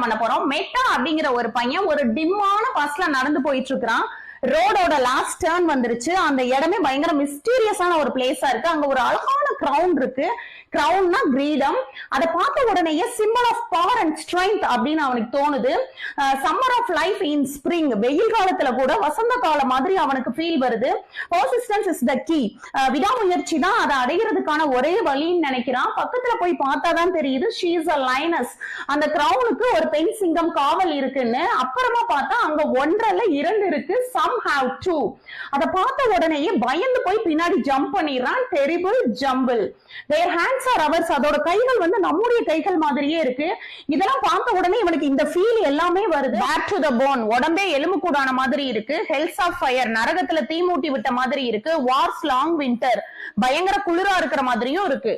தான் பண்ண போறோம். மெட்டா அப்படிங்கிற ஒரு பையன் ஒரு டிம்மான பஸ்ல நடந்து போயிட்டு இருக்கிறான். ரோடோட லாஸ்ட் டர்ன் வந்துருச்சு. அந்த இடமே பயங்கர மிஸ்டீரியஸான ஒரு பிளேஸா இருக்கு. அங்க ஒரு அழகான கிரவுன் இருக்கு. கிரவுன்னா கிரீடம். அதை பார்த்த உடனேயே symbol of power and strength அப்படின்னு அவனுக்கு தோணுது. Summer of life in spring, வெயில் காலத்துல கூட வசந்த காலம் மாதிரி அவனுக்கு ஃபீல் வருது. பர்சிஸ்டன்ஸ் இஸ் த கீ, விடாமுயற்சி தான் அதை அடைகிறதுக்கான ஒரே வழின்னு நினைக்கிறான். பக்கத்துல போய் பார்த்தாதான் தெரியுது ஷீ இஸ் அ லைனஸ், அந்த கிரவுனுக்கு ஒரு பெண் சிங்கம் காவல் இருக்குன்னு. அப்புறமா பார்த்தா அங்க ஒன்றல்ல இரண்டு இருக்கு. Some have two. அதை பார்த்த உடனேயே பயந்து போய் பின்னாடி ஜம்ப் பண்ணிடுறான். Terrible jumble. their hands are ours, அதோட கைகள் வந்து நம்முடைய கைகள் மாதிரியே இருக்கு. இதெல்லாம் பார்த்த உடனே இவனுக்கு இந்த ஃபீல் எல்லாமே வருது. பேக் டு த போன், உடம்பே எலும்பு கூடான மாதிரி இருக்கு. ஹெல்ஸ் ஆஃப் ஃபயர், நரகத்துல தீ மூட்டி விட்ட மாதிரி இருக்கு. வார்ஸ் லாங் வின்டர், பயங்கர குளிரா இருக்கிற மாதிரியும் இருக்கு.